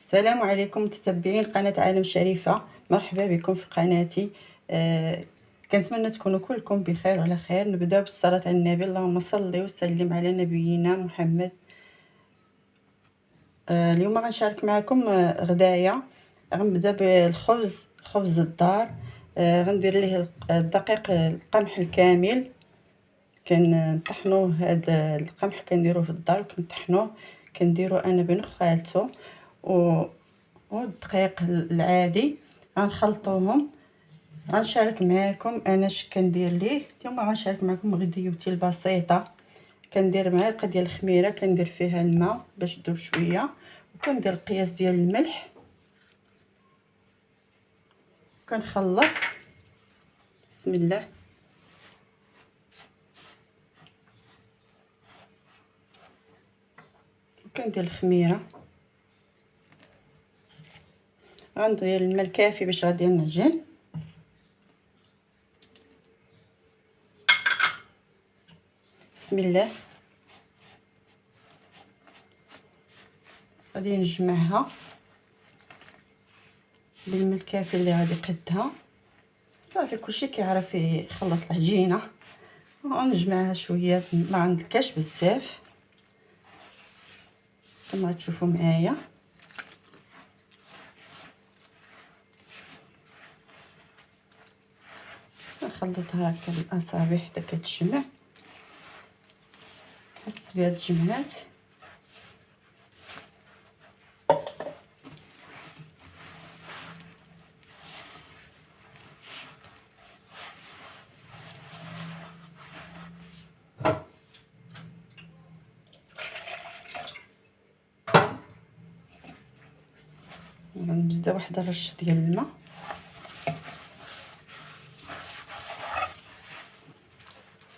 السلام عليكم متتبعين قناة عالم شريفة، مرحبا بكم في قناتي. كنتمنى تكونوا كلكم بخير وعلى خير. نبدا بالصلاة على النبي، اللهم صل وسلم على نبينا محمد. اليوم غنشارك معكم غدايا. غنبدا بالخبز، خبز الدار. غندير ليه الدقيق القمح الكامل، كنطحنوه. هذا القمح كنديروه في الدار وكنطحنوه، كنديرو انا بن خالته والدقيق العادي، غنخلطوهم. غنشارك معكم انا اش كندير ليه اليوم. غنشارك معكم غديوتي البسيطه. كندير معلقه ديال الخميره، كندير فيها الماء باش تذوب شويه، وكندير القياس ديال الملح، كنخلط. بسم الله. وكندير الخميره، غندير الماء الكافي باش غادي نعجن. بسم الله. غادي نجمعها بالماء الكافي اللي غادي قدها. صافي كلشي كيعرف يخلط العجينه. ونجمعها شويه، ما عندكاش بزاف كما تشوفوا معايا. نخلطها هكا بالاصابع حتى كتجمع. حس بها تجمعات. غنزيد واحد الرشه ديال الماء.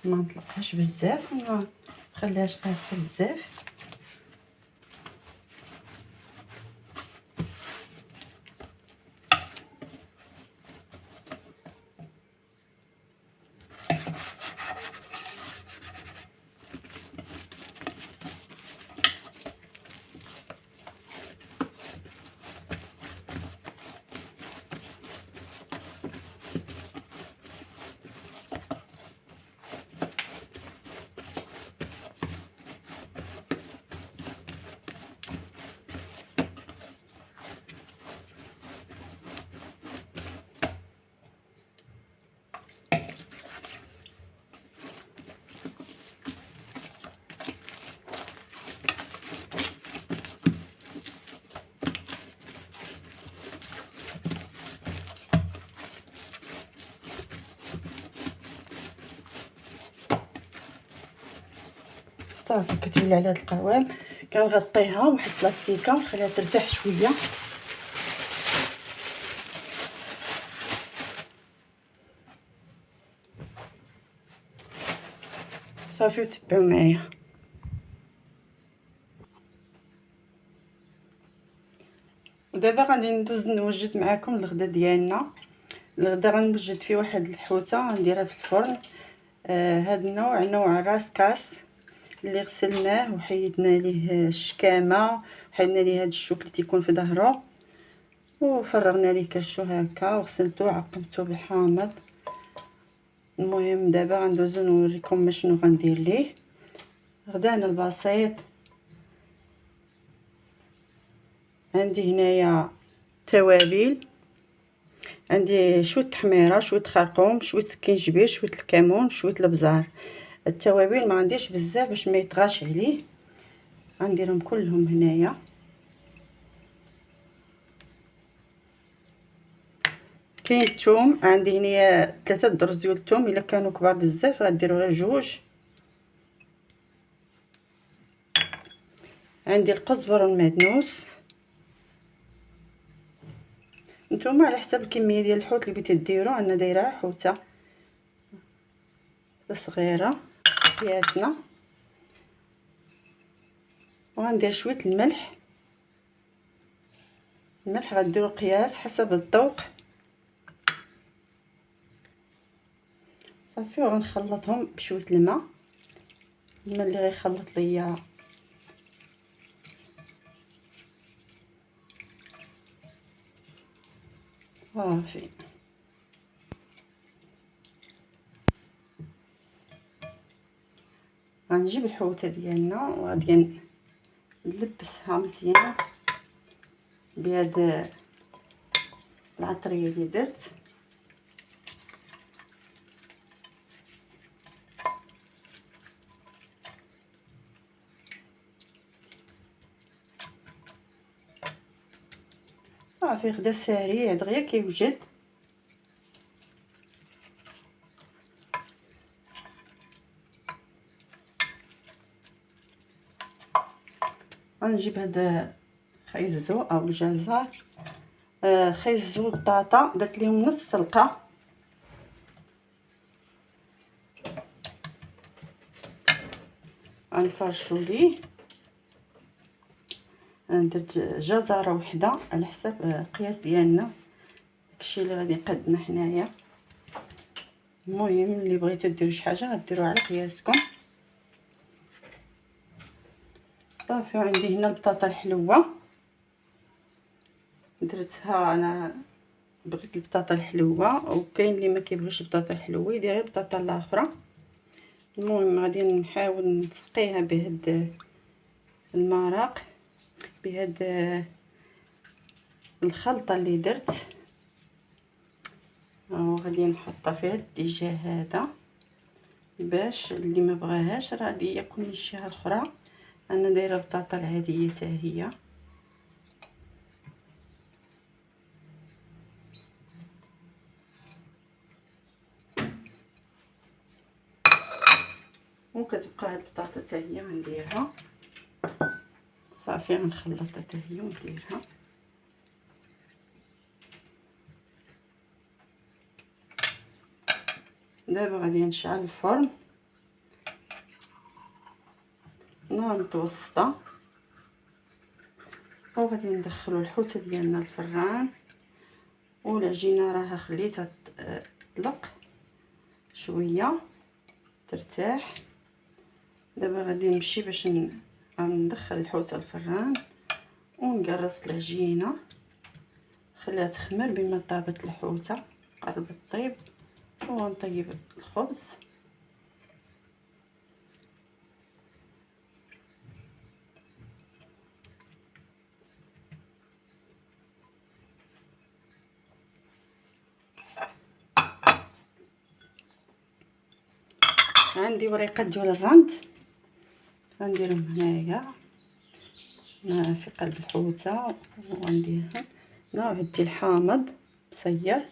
ما نطلقهاش بزاف وما نخليهاش قاسيه بزاف. صافي كتولي على هذا القوام. كنغطيها بواحد البلاستيكه ونخليها ترتاح شويه. صافي وتبعوا معايا. ودابا غادي ندوز نوجد معكم الغدا ديالنا. الغدا غنوجد فيه واحد الحوته غنديرها في الفرن. هاد النوع نوع راس كاس اللي غسلناه وحيدنا ليه الشكامه، وحيدنا ليه هاد الشوك اللي تيكون في ظهره، وفرغنا ليه كرشو هكا وغسلته وعقمته بالحامض. المهم دابا غندوزو نوريكم شنو غندير ليه. غدانا البسيط عندي هنايا توابل، عندي شويه تحميره، شويه خرقوم، شويه سكينجبير، شويه الكمون، شويه الابزار. التوابل ما عنديش بزاف باش ما يطغاش عليه، غنديرهم كلهم هنايا. كاين الثوم، عندي هنايا 3 درز ديال الثوم، الا كانوا كبار بزاف غديروا غير 2. عندي القزبر والمعدنوس. نتوما على حسب الكميه ديال الحوت اللي بغيتي ديروا. انا دايره حوته صغيره قياسنا. وغندير شويه الملح. الملح غديروا قياس حسب الذوق. صافي وغنخلطهم بشويه الماء اللي غيخلط ليا صافي. غنجيب الحوته ديالنا وغادي نلبسها مزيان بهاد العطريه اللي درت. صافي غدا سريع دغيا كيوجد. غنجيب هاد خيزو او الجزر، خيزو وبطاطا درت ليهم نص سلقه. غنفرشو ليه. درت جزره وحده على حساب القياس ديالنا، داكشي اللي غادي يقدنا حنايا. المهم اللي بغيتو ديروا شي حاجه غديروها على قياسكم. صافي. عندي هنا البطاطا الحلوه درتها، انا بغيت البطاطا الحلوه، وكاين اللي ما كيبغيش البطاطا الحلوه يدير البطاطا الاخرى. المهم غادي نحاول نسقيها بهاد المرق، بهاد الخلطه اللي درت، وغادي نحطها في هاد الاتجاه هذا باش اللي ما بغاهاش راه غادي ياكل من الجهه الاخرى. انا دايره البطاطا العاديه حتى هي. وكتبقى هاد البطاطا حتى هي غنديرها. صافي غنخلطها حتى هي ونديرها. دابا غادي نشعل الفرن نار متوسطه، وغادي ندخلو الحوته ديالنا الفران. والعجينه راها خليتها تطلق شويه ترتاح. دابا غادي نمشي باش ندخل الحوته الفران ونقرص العجينه، خليها تخمر بما طابت الحوته قرب الطيب. ونطيب الخبز. عندي وريقات ديال الرند غنديرهم هنايا في قلب الحوته، وغنديرها هنا. وعندي الحامض مسير،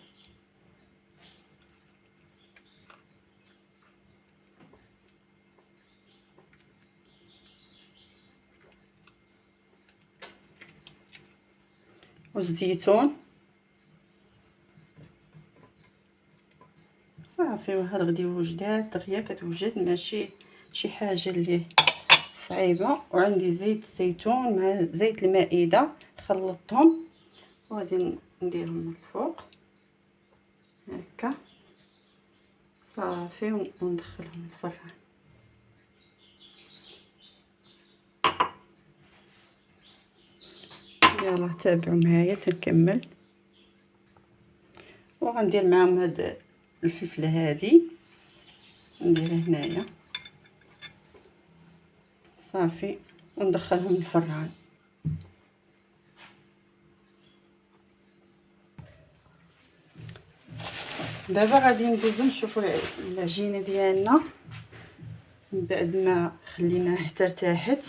والزيتون. صافي. وهاد الغدي وجدات دغيا كتوجد، ماشي شي حاجه اللي صعيبه. وعندي زيت الزيتون مع زيت المائده خلطتهم، وغادي نديرهم من الفوق هكا. صافي. وندخلهم الفران. يلا تابعوا معايا تنكمل. وغندير معاهم هاد الفلفل هادي نديره هنايا. صافي. وندخلهم الفران. دابا غادي ندوزو نشوفوا العجينه ديالنا من بعد ما خليناها حتى ارتاحت.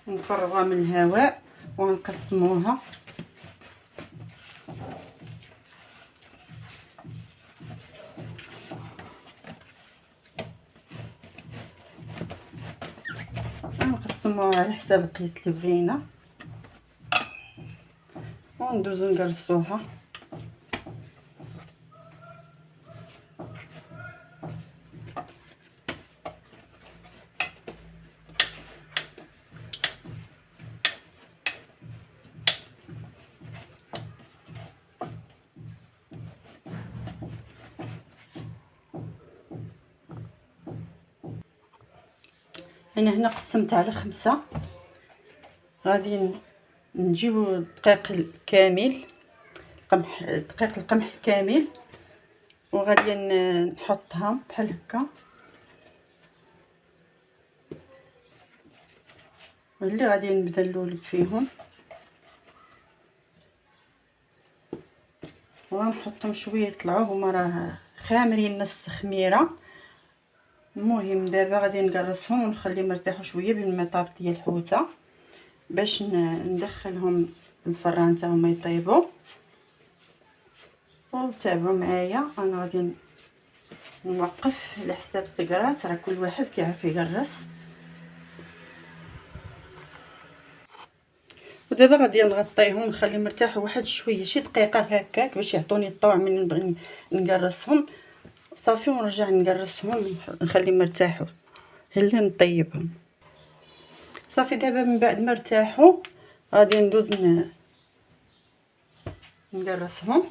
نفرغها من الهواء ونقسموها. نقسموها على حساب القياس اللي بغينا، وندوزو نقرصوها. انا هنا قسمت على 5. غادي نجيبو الدقيق الكامل، دقيق القمح الكامل، وغادي نحطها بحال هكا اللي غادي نبدا نلولب فيهم، وغنحطهم شويه يطلعوا هما راه خامرين نص خميره. المهم دابا غادي نقرصهم ونخليهم يرتاحوا شويه بالمطاب ديال الحوته باش ندخلهم الفران حتى هما يطيبوا. وتابعوا معايا، انا غادي نوقف على حساب التقراص، راه كل واحد كيعرف يقرص. ودابا غادي نغطيهم ونخليهم يرتاحوا واحد شويه، شي دقيقه هكاك باش يعطوني الطوع من نبغي نقرصهم صافي، ونرجع نقرصهم نخليهم يرتاحوا هلا نطيبهم صافي. دابا من بعد ما ارتاحوا غادي ندوز نقرصهم.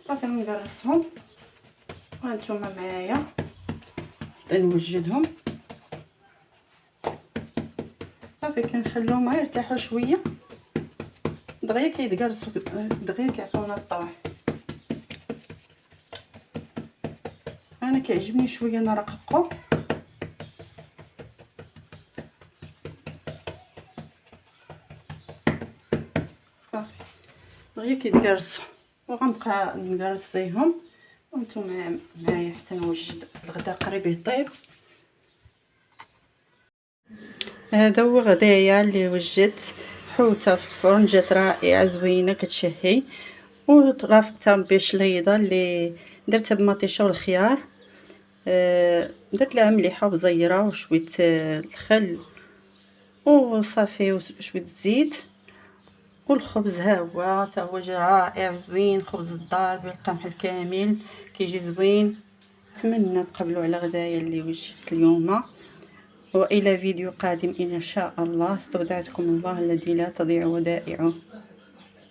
صافي نقرصهم وانتم معايا نوجدهم صافي. كنخليهم غير يرتاحوا شويه دغيا كيتقرصوا، دغيا كيعطيونا الطوع. انا كيعجبني شويه نرققو صافي دغيا كيتقرصوا، وغنبقى نقرص فيهم وانتم معايا حتى نوجد الغدا قريب يطيب. هذا هو غدايا اللي وجدت، حوته في الفرن جات رائعه زوينه كتشهي، ورافقتها بشليضه اللي درتها بالمطيشه والخيار. درت لها مليحه وزيره وشويه الخل وصافي وشويه الزيت. والخبز ها هو حتى هو جا رائع زوين، خبز الدار بالقمح الكامل كيجي زوين. نتمنى تقبلوا على غدايا اللي وجدت اليوم، والى فيديو قادم ان شاء الله. استودعتكم الله الذي لا تضيع ودائعه.